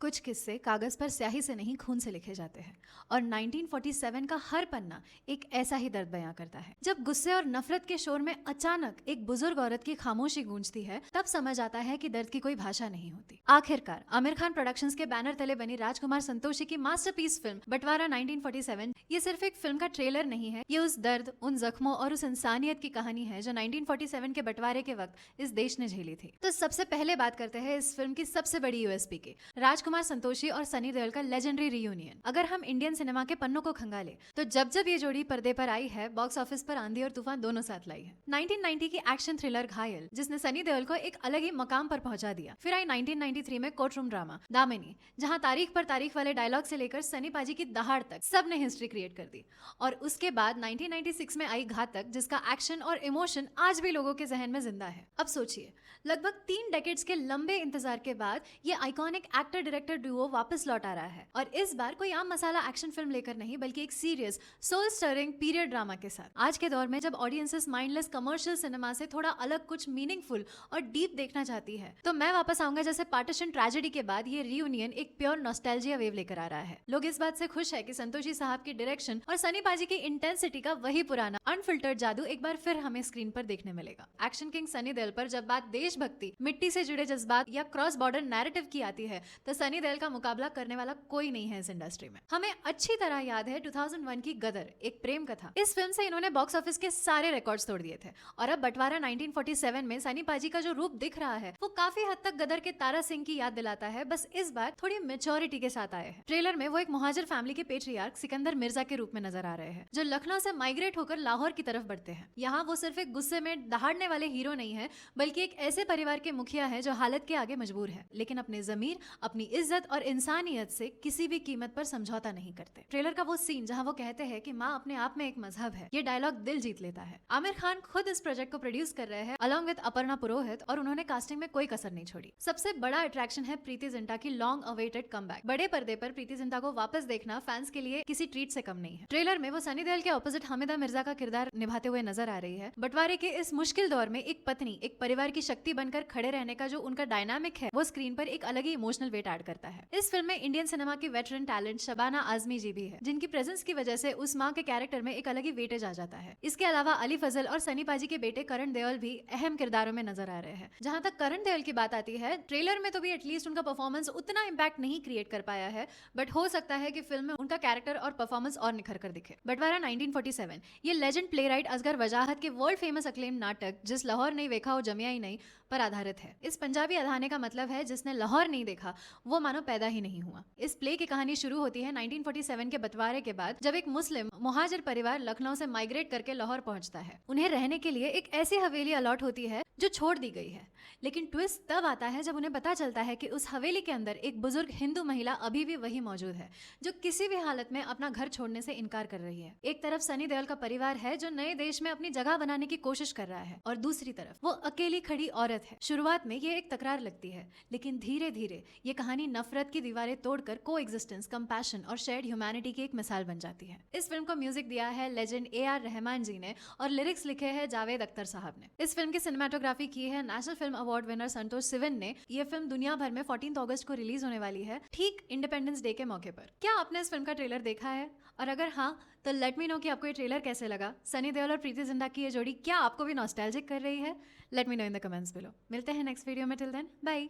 कुछ किस्से कागज पर स्याही से नहीं खून से लिखे जाते हैं और 1947 का हर पन्ना एक ऐसा ही दर्द बयां करता है। जब गुस्से और नफरत के शोर में अचानक एक बुजुर्ग औरत की खामोशी गूंजती है, तब समझ आता है कि दर्द की कोई भाषा नहीं होती। आखिरकार आमिर खान प्रोडक्शंस के बैनर तले बनी राजकुमार संतोषी की मास्टरपीस फिल्म बंटवारा 1947 ये सिर्फ एक फिल्म का ट्रेलर नहीं है, ये उस दर्द, उन जख्मों और उस इंसानियत की कहानी है जो 1947 के बंटवारे के वक्त इस देश ने झेली थी। तो सबसे पहले बात करते हैं इस फिल्म की सबसे बड़ी यूएसपी की, राजकुमार संतोषी और सनी देओल का लेजेंडरी रियूनियन। अगर हम इंडियन सिनेमा के पन्नों को खंगाले तो जब ये जोड़ी पर्दे पर आई है, बॉक्स ऑफिस पर आंधी और तूफान दोनों साथ लाई है। 1990 की एक्शन थ्रिलर घायल, जिसने सनी देओल को एक अलग ही मकाम पर पहुंचा दिया। फिर आई 1993 में कोर्ट रूम ड्रामा दामिनी, जहां तारीख पर तारीख वाले डायलॉग से लेकर सनी पाजी की दहाड़ तक सबने हिस्ट्री क्रिएट कर दी। और उसके बाद 1996 में आई घातक, जिसका एक्शन और इमोशन आज भी लोगों के जहन में जिंदा है। अब सोचिए, लगभग 3 डेकेड्स के लंबे इंतजार के बाद ये आइकॉनिक एक्टर डायरेक्टर डुओ वापस लौट आ रहा है, और इस बार कोई आम मसाला एक्शन फिल्म लेकर नहीं, बल्कि एक serious soul stirring period drama के साथ। आज के दौर में जब ऑडियंसेस माइंडलेस कमर्शियल सिनेमा से थोड़ा अलग, कुछ मीनिंगफुल और डीप देखना चाहती है, तो मैं वापस आऊंगा जैसे पार्टीशन ट्रेजेडी के बाद ये रियूनियन एक प्योर नॉस्टैल्जिया वेव लेकर आ रहा है। लोग इस बात से खुश है कि संतोषी साहब की डायरेक्शन और सनी पाजी की इंटेंसिटी का वही पुराना अनफिल्टर्ड जादू एक बार फिर हमें स्क्रीन पर देखने मिलेगा। एक्शन किंग सनी देओल पर जब बात देशभक्ति, मिट्टी से जुड़े जज्बात या क्रॉस बॉर्डर नैरेटिव की आती है, तो सनी देओल का मुकाबला करने वाला कोई नहीं है इस इंडस्ट्री में। हमें अच्छी तरह याद है 2001 की गदर, एक प्रेम कथा। इस फिल्म से इन्होंने बॉक्स ऑफिस के सारे रिकॉर्ड्स तोड़ दिए थे, और अब बंटवारा 1947 में सनी पाजी का जो रूप दिख रहा है वो काफी हद तक गदर के तारा सिंह की याद दिलाता है, बस इस बार थोड़ी मेच्योरिटी के साथ आए हैं। ट्रेलर में वो एक मुहाजिर फैमिली के पेट्रियार्क सिकंदर मिर्जा के रूप में नजर आ रहे हैं, जो लखनऊ से माइग्रेट होकर लाहौर की तरफ बढ़ते हैं। यहाँ वो सिर्फ एक गुस्से में दहाड़ने वाले हीरो नहीं है, बल्कि एक ऐसे परिवार के मुखिया है जो हालत के आगे मजबूर है, लेकिन अपने जमीर, अपनी इज्जत और इंसानियत से किसी भी कीमत पर समझौता नहीं करते। ट्रेलर का वो सीन जहाँ वो कहते हैं कि माँ अपने आप में एक मजहब है, ये डायलॉग दिल जीत लेता है। आमिर खान खुद इस प्रोजेक्ट को प्रोड्यूस कर रहे हैं अलॉन्ग विद अपर्णा पुरोहित, और उन्होंने कास्टिंग में कोई कसर नहीं छोड़ी। सबसे बड़ा अट्रैक्शन है प्रीति जिंटा की लॉन्ग अवेटेड कमबैक। बड़े पर्दे पर प्रीति जिंटा को वापस देखना फैंस के लिए किसी ट्रीट से कम नहीं है। ट्रेलर में वो सनी देओल के ऑपोजिट हामिदा मिर्जा का किरदार निभाते हुए नजर आ रही है। बंटवारे के इस मुश्किल दौर में एक पत्नी, एक परिवार की शक्ति बनकर खड़े रहने का जो उनका डायनामिक है, वो स्क्रीन पर एक अलग ही इमोशनल वेट ऐड करता है। इस फिल्म में इंडियन सिनेमा की वेटरन टैलेंट शबाना आजमी जी भी है, जिनकी प्रेजेंस की वजह से उस माँ के कैरेक्टर में एक अलग ही वेटेज आ जाता है। इसके अलावा अली फजल और सनी पाजी के बेटे करण देओल भी अहम किरदारों में नजर आ रहे हैं। जहाँ तक करण देओल की बात आती है, ट्रेलर में तो भी एटलीस्ट उनका परफॉर्मेंस उतना इम्पैक्ट नहीं क्रिएट कर पाया है, बट हो सकता है कि फिल्म में उनका कैरेक्टर और परफॉर्मेंस और निखर कर दिखे। बंटवारा 1947 ये लेजेंड प्लेराइट असगर वजाहत के वर्ल्ड फेमस अक्लेम नाटक जिस लाहौर नहीं देखा वो जमिया ही नहीं पर आधारित है। इस पंजाबी अधाने का मतलब है जिसने लाहौर नहीं देखा वो मानो पैदा ही नहीं हुआ। इस प्ले की कहानी शुरू होती है 1947 के बंटवारे के बाद, जब एक मुस्लिम मुहाजिर परिवार लखनऊ से माइग्रेट करके लाहौर पहुंचता है। उन्हें रहने के लिए एक ऐसी हवेली अलॉट होती है जो छोड़ दी गई है, लेकिन ट्विस्ट तब आता है जब उन्हें पता चलता है कि उस हवेली के अंदर एक बुजुर्ग हिंदू महिला अभी भी वही मौजूद है, जो किसी भी हालत में अपना घर छोड़ने से इनकार कर रही है। एक तरफ सनी देओल का परिवार है जो नए देश में अपनी जगह बनाने की कोशिश कर रहा है, और दूसरी तरफ वो अकेली खड़ी औरत है। शुरुआत में ये एक तकरार लगती है, लेकिन धीरे धीरे ये कहानी नफरत की दीवारें तोड़कर को एग्जिस्टेंस, कंपैशन और शेयर्ड ह्यूमैनिटी की एक मिसाल बन जाती है। इस फिल्म को म्यूजिक दिया है लेजेंड AR रहमान जी ने, और लिरिक्स लिखे हैं जावेद अख्तर साहब ने। इस फिल्म की सिनेमाटोग्राफी की है नेशनल फिल्म अवार्ड विनर संतोष सिवन ने। यह फिल्म दुनिया भर में 14 अगस्त को रिलीज होने वाली है, ठीक इंडिपेंडेंस डे के मौके पर। क्या आपने इस फिल्म का ट्रेलर देखा है? और अगर हाँ, तो लेट मी नो कि आपको ये ट्रेलर कैसे लगा। सनी देओल और प्रीति जिंटा की ये जोड़ी क्या आपको भी नॉस्टैल्जिक कर रही है? Let me know in the comments below. मिलते हैं नेक्स्ट वीडियो में, टिल देन बाय।